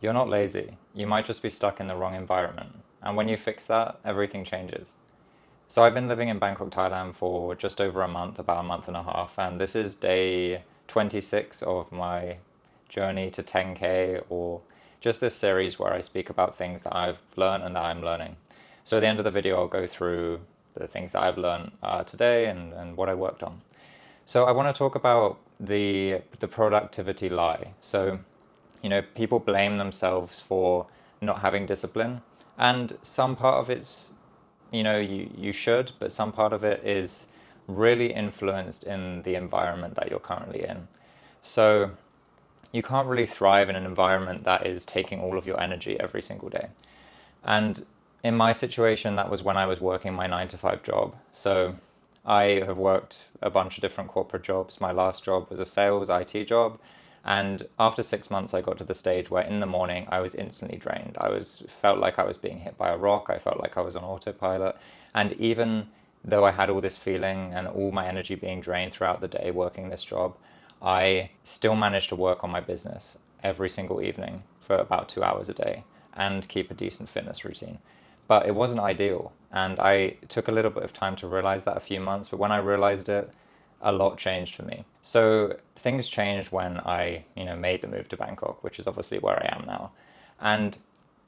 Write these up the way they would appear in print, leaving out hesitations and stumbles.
You're not lazy. You might just be stuck in the wrong environment. And when you fix that, everything changes. So I've been living in Bangkok, Thailand for just over a month, about a month and a half, and this is day 26 of my journey to 10K, or just this series where I speak about things that I've learned and that I'm learning. So at the end of the video, I'll go through the things that I've learned today and what I worked on. So I want to talk about the productivity lie. So, people blame themselves for not having discipline, and some part of it's, you should, but some part of it is really influenced in the environment that you're currently in. So you can't really thrive in an environment that is taking all of your energy every single day. And in my situation, that was when I was working my 9 to 5 job. So I have worked a bunch of different corporate jobs. My last job was a sales IT job. And after 6 months, I got to the stage where in the morning I was instantly drained. Felt like I was being hit by a rock. I felt like I was on autopilot. And even though I had all this feeling and all my energy being drained throughout the day working this job, I still managed to work on my business every single evening for about 2 hours a day and keep a decent fitness routine. But it wasn't ideal. And I took a little bit of time to realize that, a few months. But when I realized it, a lot changed for me. So things changed when I, made the move to Bangkok, which is obviously where I am now. And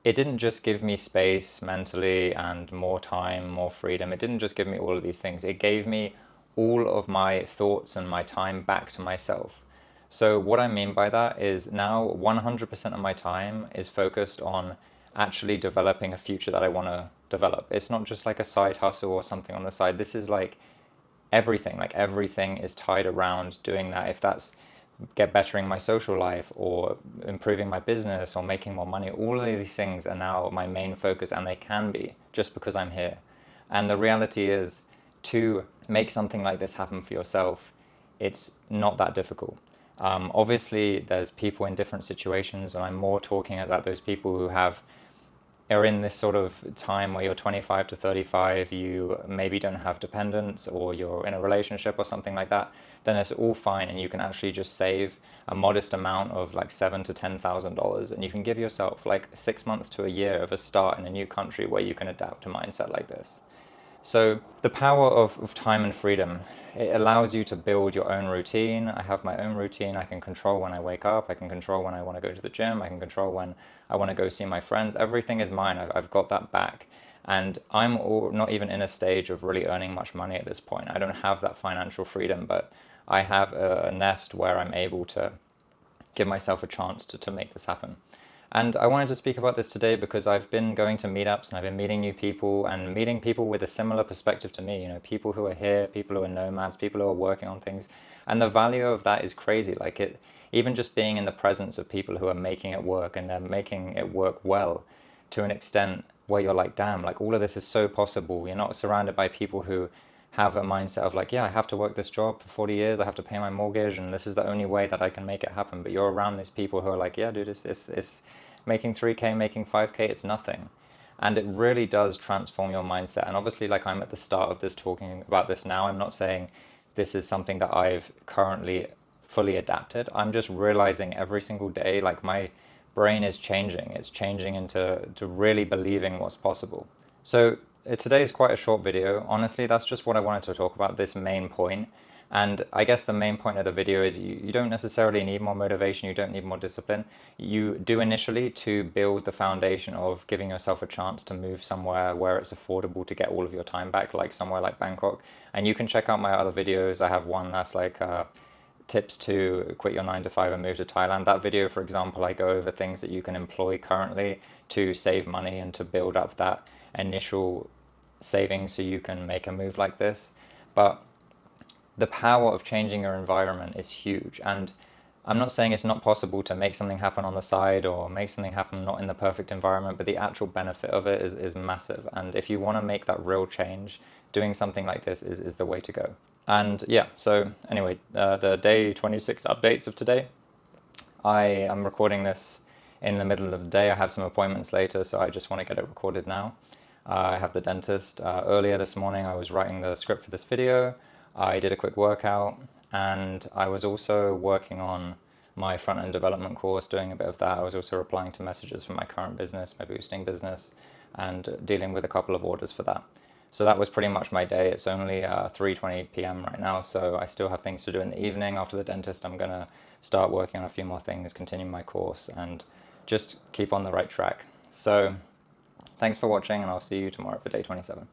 it didn't just give me space mentally and more time, more freedom. It didn't just give me all of these things. It gave me all of my thoughts and my time back to myself. So what I mean by that is now 100% of my time is focused on actually developing a future that I want to develop. It's not just like a side hustle or something on the side. This is like everything is tied around doing that. If that's get bettering my social life or improving my business or making more money, all of these things are now my main focus, and they can be just because I'm here. And the reality is, to make something like this happen for yourself, it's not that difficult. Obviously, there's people in different situations, and I'm more talking about those people who are in this sort of time where you're 25 to 35, you maybe don't have dependents, or you're in a relationship or something like that. Then it's all fine, and you can actually just save a modest amount of like $7,000 to $10,000, and you can give yourself like 6 months to a year of a start in a new country where you can adapt a mindset like this. So the power of time and freedom, it allows you to build your own routine. I have my own routine. I can control when I wake up. I can control when I want to go to the gym. I can control when I want to go see my friends. Everything is mine. I've got that back. And not even in a stage of really earning much money at this point. I don't have that financial freedom, but I have a nest where I'm able to give myself a chance to make this happen. And I wanted to speak about this today because I've been going to meetups and I've been meeting new people and meeting people with a similar perspective to me, people who are here, people who are nomads, people who are working on things. And the value of that is crazy. Even just being in the presence of people who are making it work, and they're making it work well to an extent where you're like, damn, like all of this is so possible. You're not surrounded by people who have a mindset of like, yeah, I have to work this job for 40 years, I have to pay my mortgage, and this is the only way that I can make it happen. But you're around these people who are like, yeah, dude, it's making 3K, making 5K, it's nothing. And it really does transform your mindset. And obviously, like, I'm at the start of this talking about this now. I'm not saying this is something that I've currently fully adapted. I'm just realizing every single day, like, my brain is changing. It's changing into really believing what's possible. So today is quite a short video. Honestly, that's just what I wanted to talk about, this main point. And I guess the main point of the video is you don't necessarily need more motivation, you don't need more discipline. You do initially to build the foundation of giving yourself a chance to move somewhere where it's affordable to get all of your time back, like somewhere like Bangkok. And you can check out my other videos. I have one that's like tips to quit your 9 to 5 and move to Thailand. That video, for example, I go over things that you can employ currently to save money and to build up that initial savings so you can make a move like this. But the power of changing your environment is huge. And I'm not saying it's not possible to make something happen on the side or make something happen not in the perfect environment, but the actual benefit of it is massive. And if you want to make that real change, doing something like this is the way to go. And yeah, so anyway, the day 26 updates of today. I am recording this in the middle of the day. I have some appointments later, so I just want to get it recorded now. I have the dentist. Earlier this morning, I was writing the script for this video. I did a quick workout, and I was also working on my front-end development course, doing a bit of that. I was also replying to messages from my current business, my boosting business, and dealing with a couple of orders for that. So that was pretty much my day. It's only 3:20 p.m. right now, so I still have things to do in the evening. After the dentist, I'm gonna start working on a few more things, continue my course, and just keep on the right track. So thanks for watching, and I'll see you tomorrow for day 27.